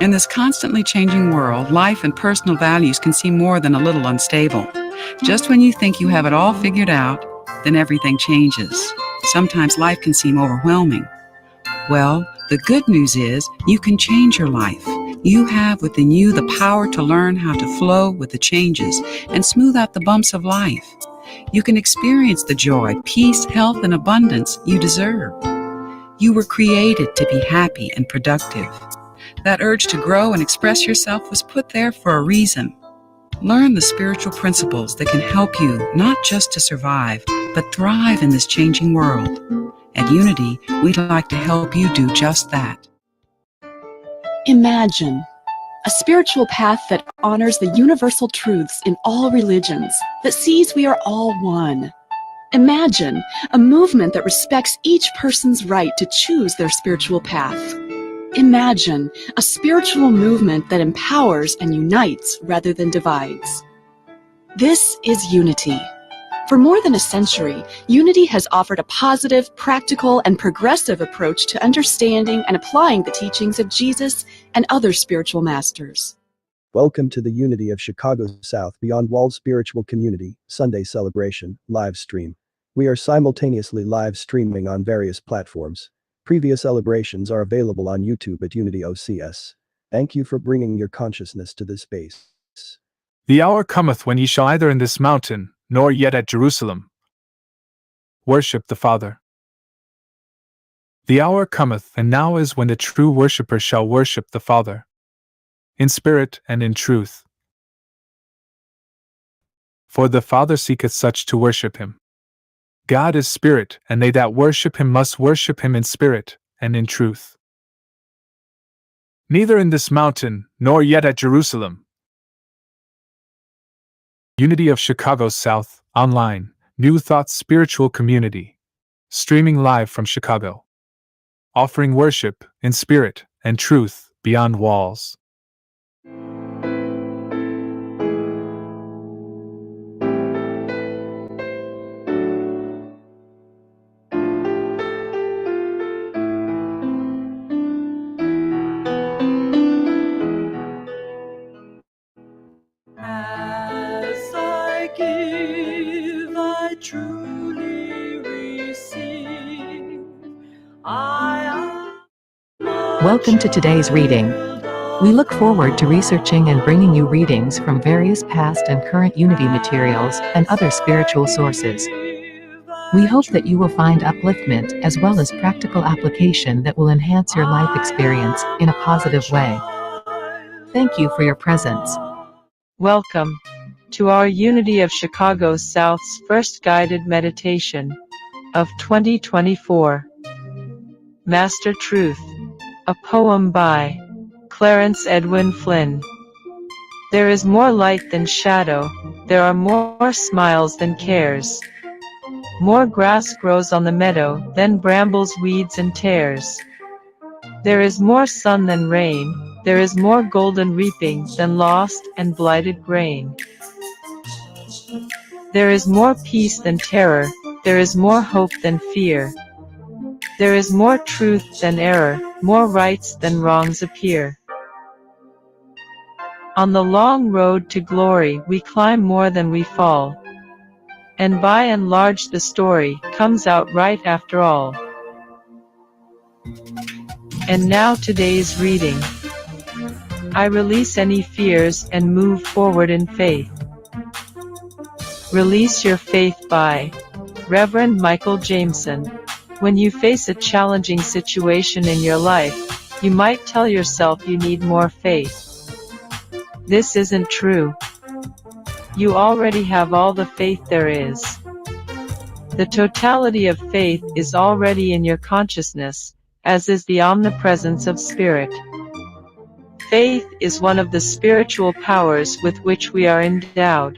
In this constantly changing world, life and personal values can seem more than a little unstable. Just when you think you have it all figured out, then everything changes. Sometimes life can seem overwhelming. Well, the good news is you can change your life. You have within you the power to learn how to flow with the changes and smooth out the bumps of life. You can experience the joy, peace, health, and abundance you deserve. You were created to be happy and productive. That urge to grow and express yourself was put there for a reason. Learn the spiritual principles that can help you not just to survive, but thrive in this changing world. At Unity, we'd like to help you do just that. Imagine a spiritual path that honors the universal truths in all religions, that sees we are all one. Imagine a movement that respects each person's right to choose their spiritual path. Imagine a spiritual movement that empowers and unites rather than divides. This is Unity. For more than a century, Unity has offered a positive, practical, and progressive approach to understanding and applying the teachings of Jesus and other spiritual masters. Welcome to the Unity of Chicago South Beyond Walls Spiritual Community Sunday Celebration live stream. We are simultaneously live streaming on various platforms. Previous celebrations are available on YouTube at Unity OCS. Thank you for bringing your consciousness to this space. The hour cometh when ye shall either in this mountain, nor yet at Jerusalem worship the Father. The hour cometh, and now is, when the true worshipper shall worship the Father, in spirit and in truth. For the Father seeketh such to worship him. God is spirit, and they that worship him must worship him in spirit and in truth. Neither in this mountain, nor yet at Jerusalem. Unity of Chicago South, online, New Thoughts Spiritual Community. Streaming live from Chicago. Offering worship in spirit and truth beyond walls. Truly receive. Welcome to today's reading. We look forward to researching and bringing you readings from various past and current Unity materials and other spiritual sources. We hope that you will find upliftment as well as practical application that will enhance your life experience in a positive way. Thank you for your presence. Welcome to our Unity of Chicago South's first guided meditation of 2024. Master Truth, a poem by Clarence Edwin Flynn. There is more light than shadow, there are more smiles than cares. More grass grows on the meadow than brambles, weeds, and tares. There is more sun than rain, there is more golden reaping than lost and blighted grain. There is more peace than terror, there is more hope than fear. There is more truth than error, more rights than wrongs appear. On the long road to glory we climb more than we fall, and by and large the story comes out right after all. And now today's reading. I release any fears and move forward in faith. Release Your Faith by Reverend Michael Jameson. When you face a challenging situation in your life, you might tell yourself you need more faith. This isn't true. You already have all the faith there is. The totality of faith is already in your consciousness, as is the omnipresence of spirit. Faith is one of the spiritual powers with which we are endowed.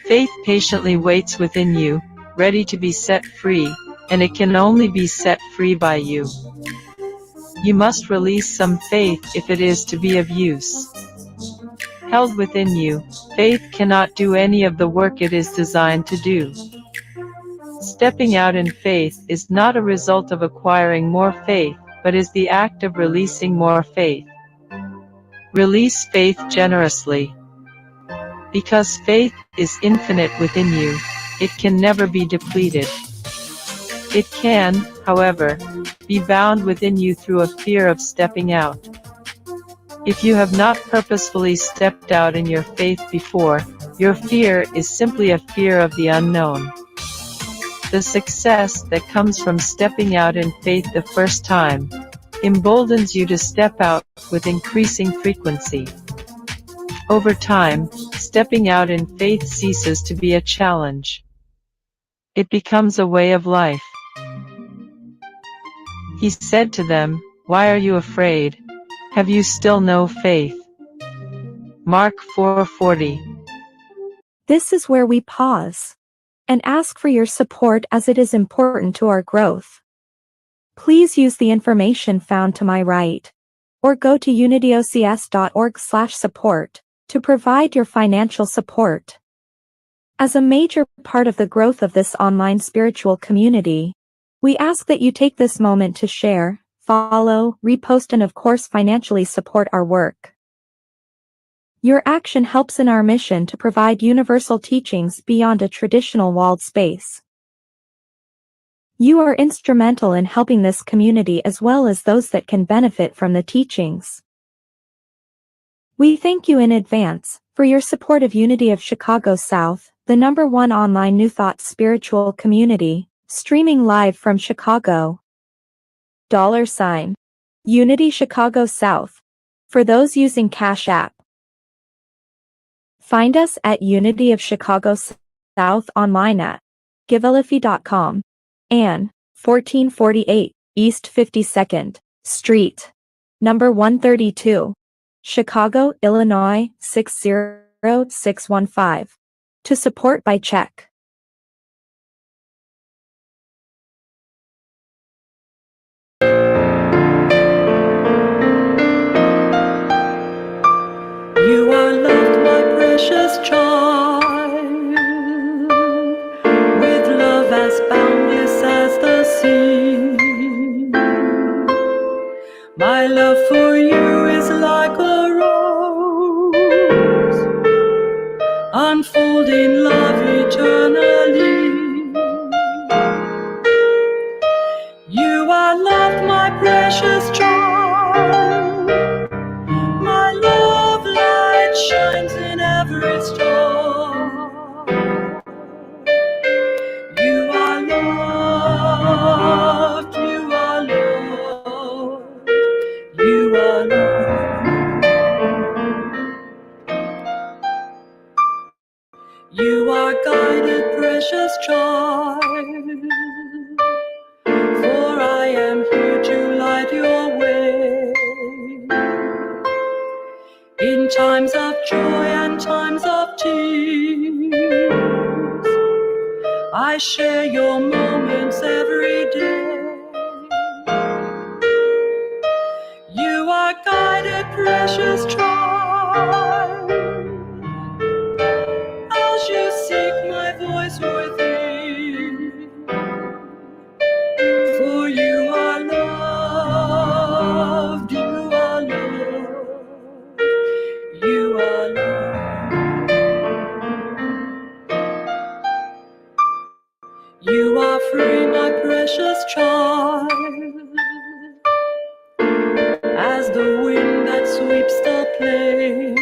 Faith patiently waits within you, ready to be set free, and it can only be set free by you. You must release some faith if it is to be of use. Held within you, faith cannot do any of the work it is designed to do. Stepping out in faith is not a result of acquiring more faith, but is the act of releasing more faith. Release faith generously. Because faith is infinite within you, it can never be depleted. It can, however, be bound within you through a fear of stepping out. If you have not purposefully stepped out in your faith before, your fear is simply a fear of the unknown. The success that comes from stepping out in faith the first time emboldens you to step out with increasing frequency. Over time, stepping out in faith ceases to be a challenge. It becomes a way of life. He said to them, "Why are you afraid? Have you still no faith?" Mark 4:40. This is where we pause and ask for your support as it is important to our growth. Please use the information found to my right, or go to unityocs.org/support to provide your financial support. As a major part of the growth of this online spiritual community, we ask that you take this moment to share, follow, repost, and of course financially support our work. Your action helps in our mission to provide universal teachings beyond a traditional walled space. You are instrumental in helping this community as well as those that can benefit from the teachings. We thank you in advance for your support of Unity of Chicago South, the #1 online New Thought spiritual community, streaming live from Chicago. $, Unity Chicago South. For those using Cash App. Find us at Unity of Chicago South online at givealifi.com and 1448 East 52nd Street, number 132, Chicago, Illinois 60615. To support by check. You are loved, my precious child, with love as boundless as the sea. My love for you is like a rose, unfolding love eternally. You are loved, my precious child. My love light shines in every star. You are loved, you are loved, you are loved. You are guided, precious child, for I am here to light your way. In times of joy and times of tears, I share your moments every day. You are guided, precious child, as you seek my voice within. For you are loved, you are loved, you are loved. You are free, my precious child, as the wind that sweeps the plain.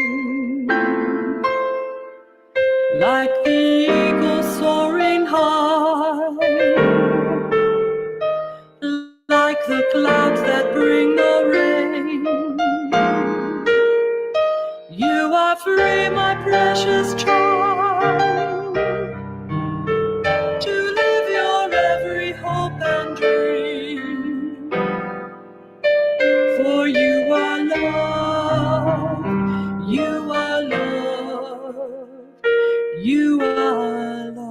Like the eagle soaring high, like the clouds that bring the rain. You are free, my precious child, to live your every hope and dream. For you are loved, you are loved, you are loved.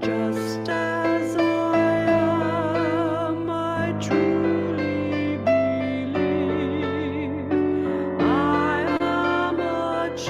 Just as I am, I truly believe I am a child.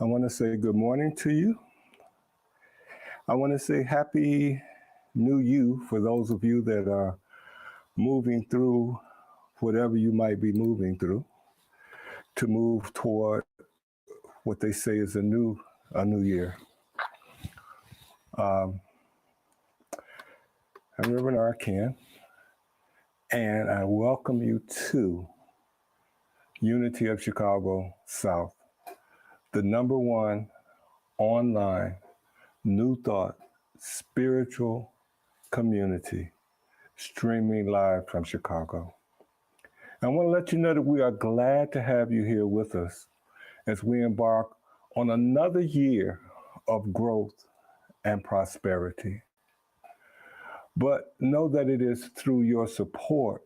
I want to say good morning to you. I want to say happy new you for those of you that are moving through whatever you might be moving through to move toward what they say is a new year. I'm Reverend Arcan, and I welcome you to Unity of Chicago South, the #1 online New Thought spiritual community streaming live from Chicago. I want to let you know that we are glad to have you here with us as we embark on another year of growth and prosperity. But know that it is through your support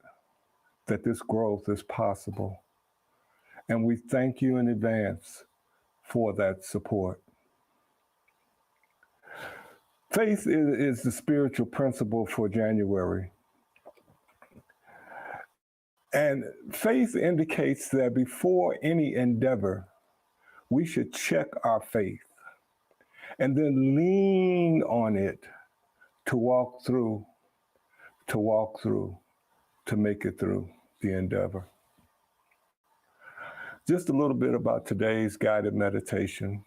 that this growth is possible. And we thank you in advance for that support. Faith is the spiritual principle for January. And faith indicates that before any endeavor, we should check our faith and then lean on it to walk through, to make it through the endeavor. Just a little bit about today's guided meditation.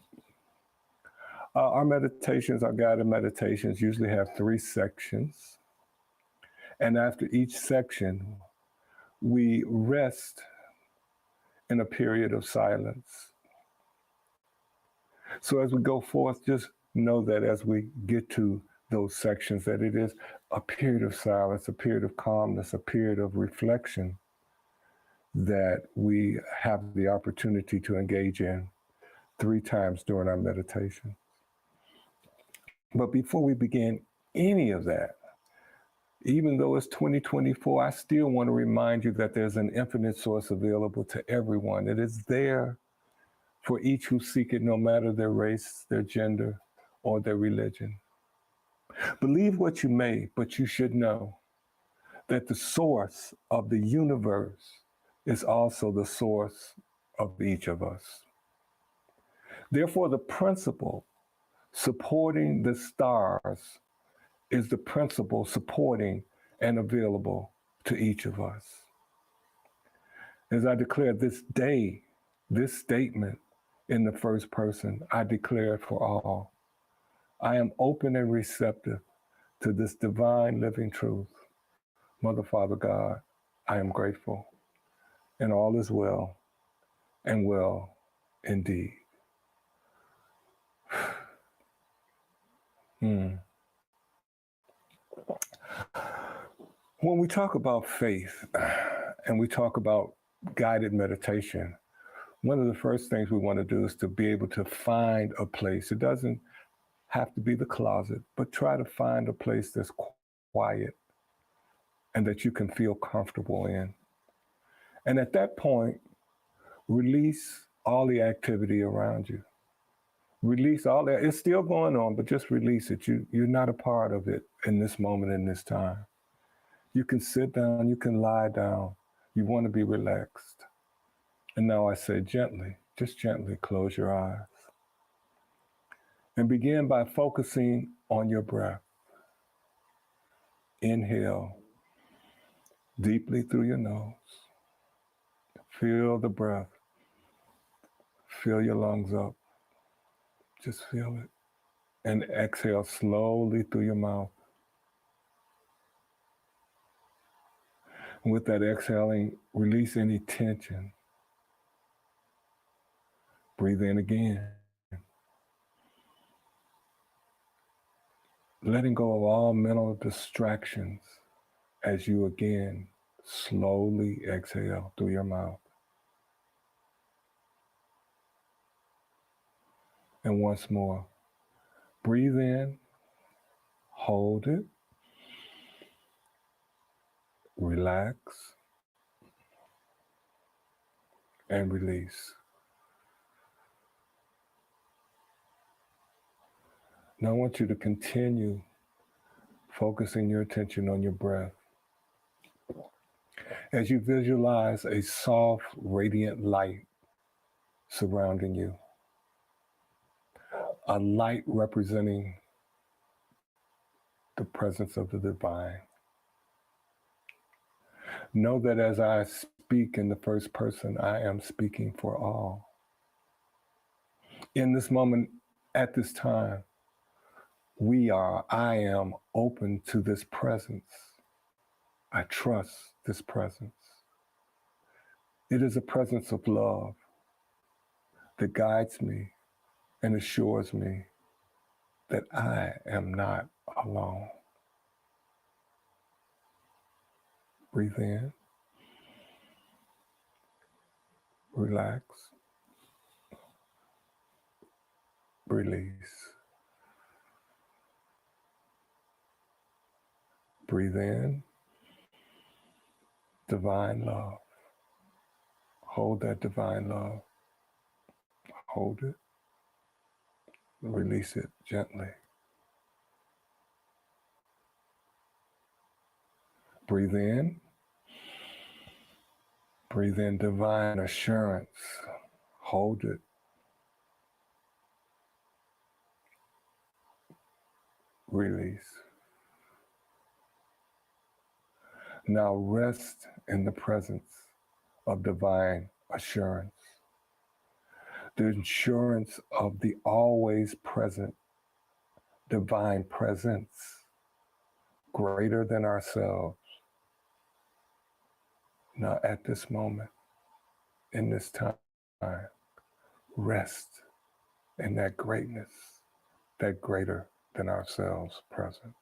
Our guided meditations usually have 3 sections. And after each section, we rest in a period of silence. So as we go forth, just know that as we get to those sections, that it is a period of silence, a period of calmness, a period of reflection that we have the opportunity to engage in 3 times during our meditation. But before we begin any of that, even though it's 2024, I still want to remind you that there's an infinite source available to everyone. It is there for each who seek it, no matter their race, their gender, or their religion. Believe what you may, but you should know that the source of the universe is also the source of each of us. Therefore, the principle supporting the stars is the principle supporting and available to each of us. As I declare this day, this statement in the first person, I declare it for all. I am open and receptive to this divine living truth. Mother, Father, God, I am grateful, and all is well, and well indeed. When we talk about faith and we talk about guided meditation, one of the first things we want to do is to be able to find a place. It doesn't have to be the closet, but try to find a place that's quiet and that you can feel comfortable in. And at that point, release all the activity around you. Release all that. It's still going on, but just release it. You're not a part of it in this moment, in this time. You can sit down, you can lie down. You want to be relaxed. And now I say gently, just gently close your eyes. And begin by focusing on your breath. Inhale deeply through your nose. Feel the breath. Fill your lungs up. Just feel it. And exhale slowly through your mouth. And with that exhaling, release any tension. Breathe in again. Letting go of all mental distractions as you again slowly exhale through your mouth. And once more, breathe in, hold it, relax, and release. Now I want you to continue focusing your attention on your breath. As you visualize a soft, radiant light surrounding you. a light representing the presence of the divine. Know that as I speak in the first person, I am speaking for all. In this moment, at this time, I am open to this presence. I trust this presence. It is a presence of love that guides me and assures me that I am not alone. Breathe in, relax, release. Breathe in, divine love. Hold that divine love. Hold it. Release it gently. Breathe in. Breathe in divine assurance. Hold it. Release. Now rest in the presence of divine assurance. The assurance of the always present divine presence, greater than ourselves. Now at this moment, in this time, rest in that greatness, that greater than ourselves presence.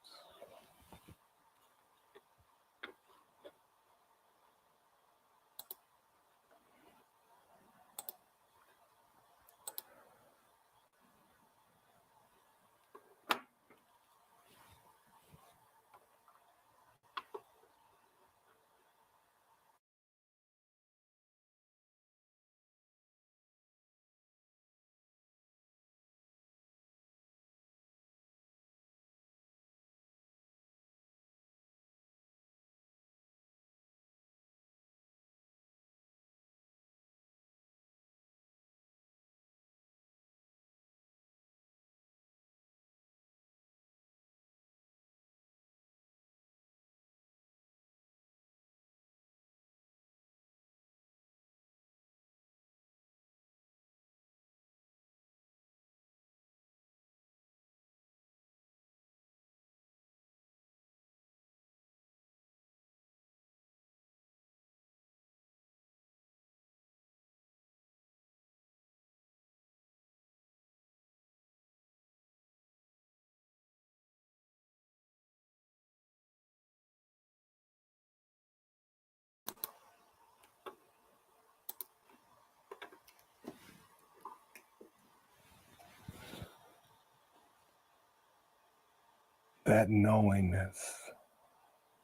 That knowingness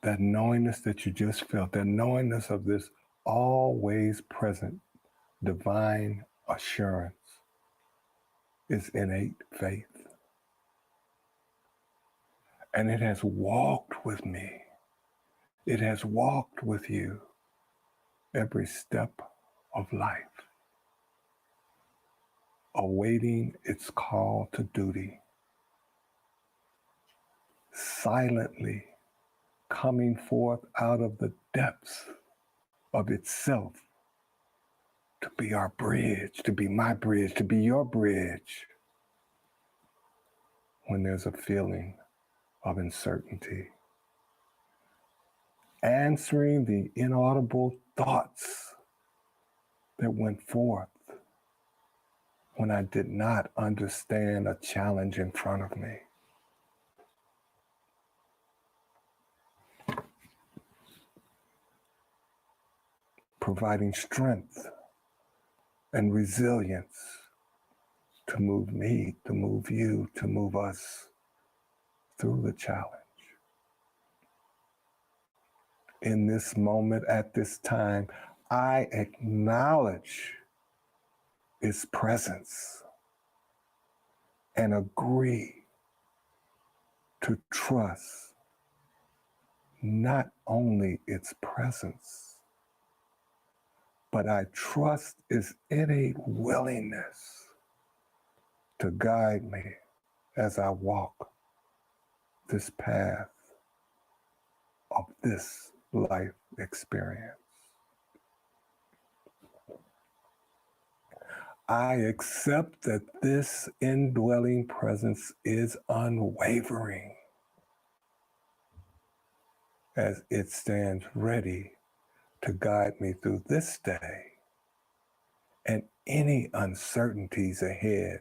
that you just felt, that knowingness of this always present divine assurance is innate faith. And it has walked with me. It has walked with you every step of life, awaiting its call to duty, silently coming forth out of the depths of itself to be our bridge, to be my bridge, to be your bridge when there's a feeling of uncertainty. Answering the inaudible thoughts that went forth when I did not understand a challenge in front of me. Providing strength and resilience to move me, to move you, to move us through the challenge. In this moment, at this time, I acknowledge its presence and agree to trust not only its presence, but I trust its innate willingness to guide me as I walk this path of this life experience. I accept that this indwelling presence is unwavering as it stands ready to guide me through this day and any uncertainties ahead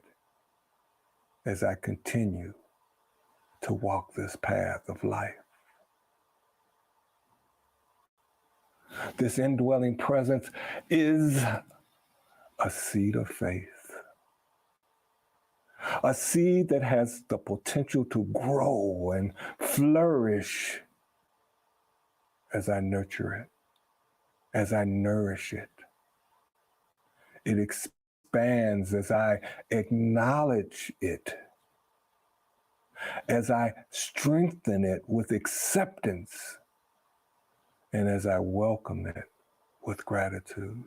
as I continue to walk this path of life. This indwelling presence is a seed of faith, a seed that has the potential to grow and flourish as I nurture it, as I nourish it. It expands as I acknowledge it, as I strengthen it with acceptance, and as I welcome it with gratitude.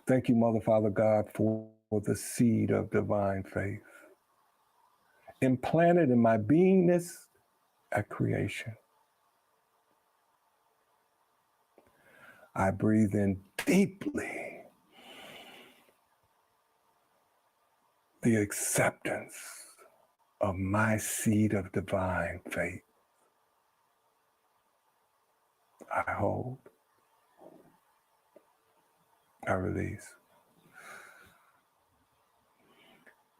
Thank you, Mother, Father, God, for the seed of divine faith implanted in my beingness at creation. I breathe in deeply the acceptance of my seed of divine faith. I hold. I release.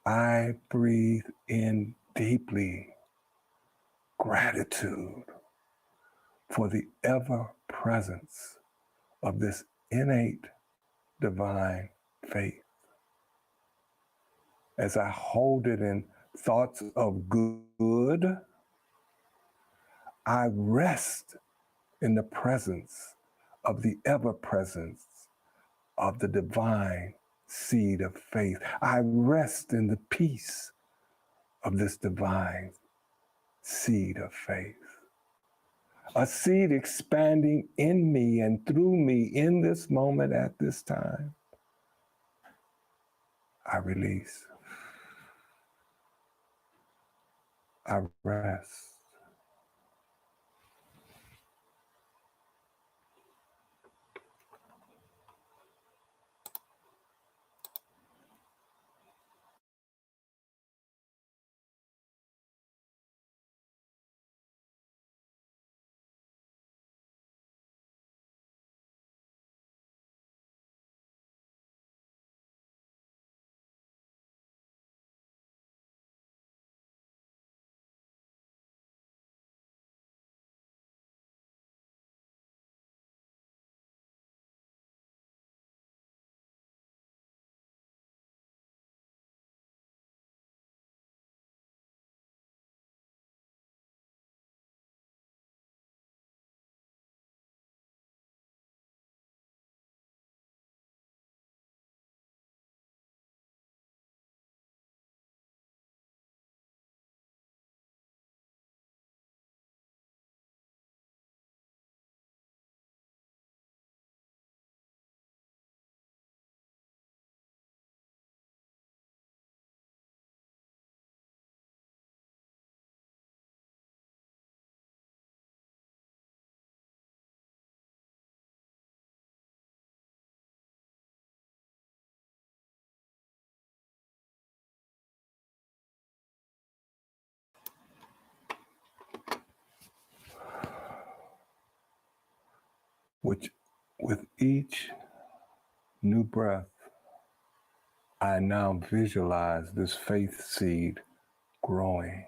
I breathe in deeply gratitude for the ever presence of this innate divine faith. As I hold it in thoughts of good, I rest in the presence of the ever presence of the divine seed of faith. I rest in the peace of this divine seed of faith. A seed expanding in me and through me in this moment at this time. I release. I rest. Which, with each new breath, I now visualize this faith seed growing,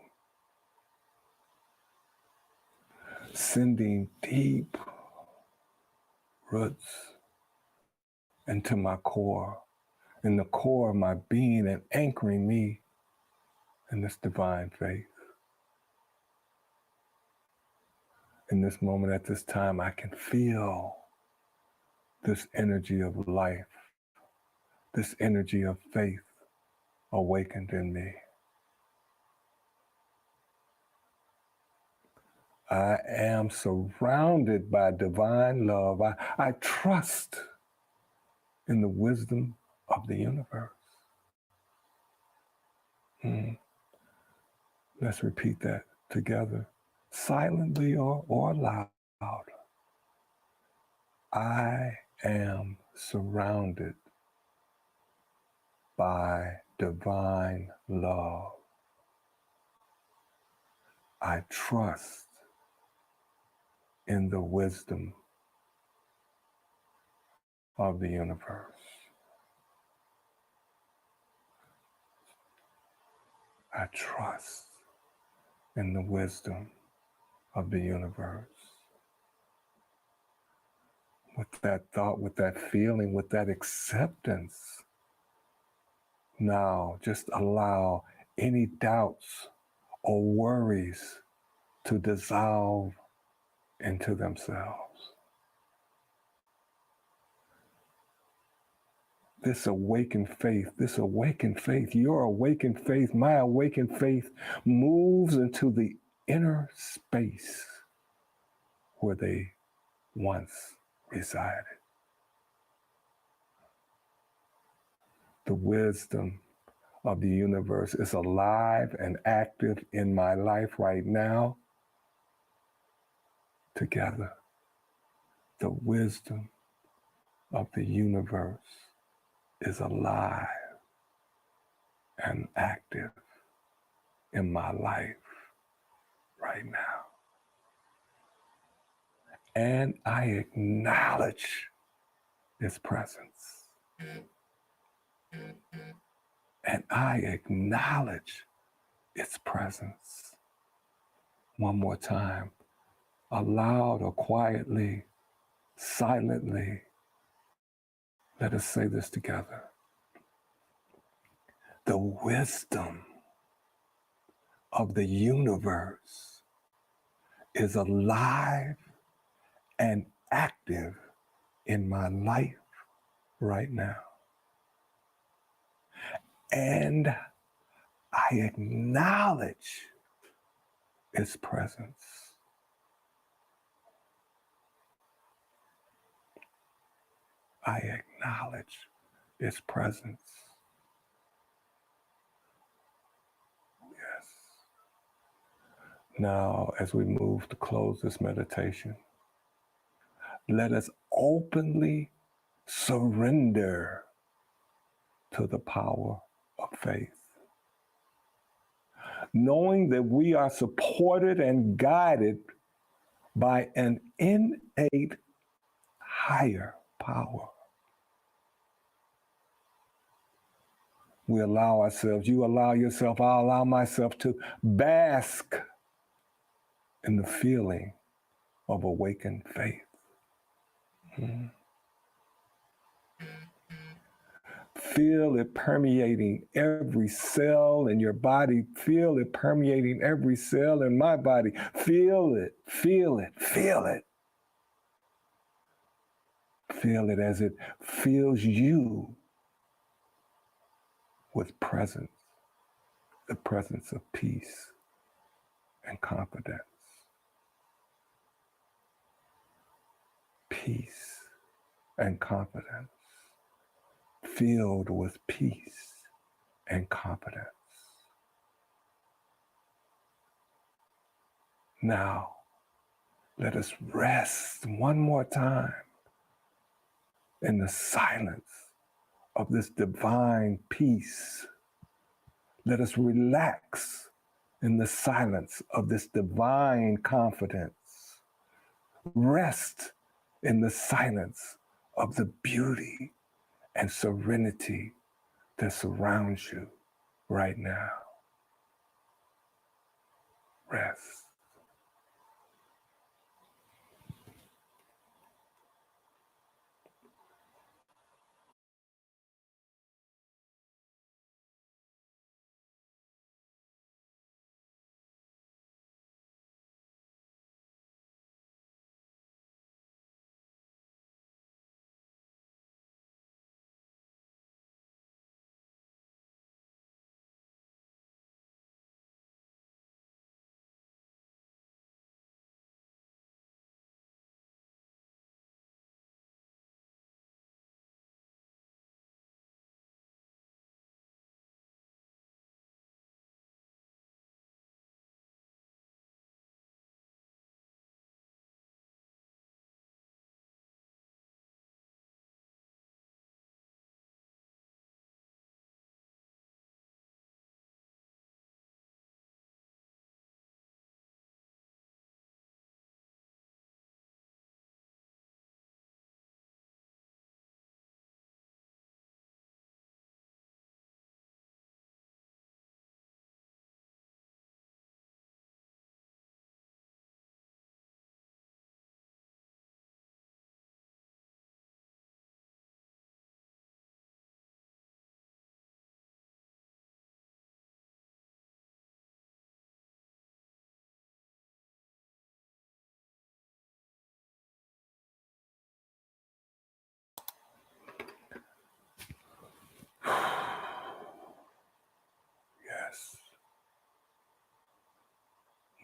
sending deep roots into my core, in the core of my being, and anchoring me in this divine faith. In this moment, at this time, I can feel this energy of life, this energy of faith awakened in me. I am surrounded by divine love. I trust in the wisdom of the universe. Mm. Let's repeat that together, silently or loud. I am surrounded by divine love. I trust in the wisdom of the universe. I trust in the wisdom of the universe. With that thought, with that feeling, with that acceptance, now just allow any doubts or worries to dissolve into themselves. This awakened faith, your awakened faith, my awakened faith moves into the inner space where they once resided. The wisdom of the universe is alive and active in my life right now. Together, the wisdom of the universe is alive and active in my life right now. And I acknowledge its presence. And I acknowledge its presence. One more time, aloud or quietly, silently. Let us say this together. The wisdom of the universe is alive and active in my life right now. And I acknowledge its presence. I acknowledge its presence. Yes. Now, as we move to close this meditation, let us openly surrender to the power of faith, knowing that we are supported and guided by an innate higher power. We allow ourselves, you allow yourself, I allow myself to bask in the feeling of awakened faith. Mm. Feel it permeating every cell in your body. Feel it permeating every cell in my body. Feel it, feel it, feel it. Feel it as it fills you with presence, the presence of peace and confidence. Peace and confidence. Filled with peace and confidence. Now, let us rest one more time in the silence of this divine peace. Let us relax in the silence of this divine confidence. Rest in the silence of the beauty and serenity that surrounds you right now. Rest.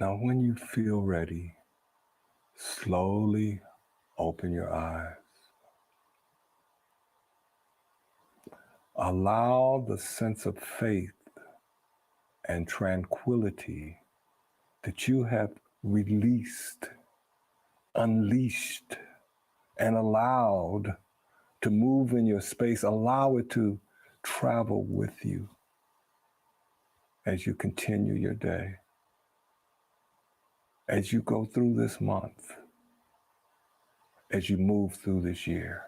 Now, when you feel ready, slowly open your eyes. Allow the sense of faith and tranquility that you have released, unleashed, and allowed to move in your space. Allow it to travel with you as you continue your day, as you go through this month, as you move through this year.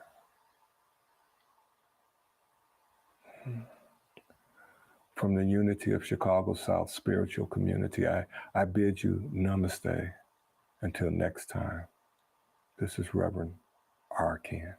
From the Unity of Chicago South Spiritual Community, I bid you namaste. Until next time, this is Reverend Arkan.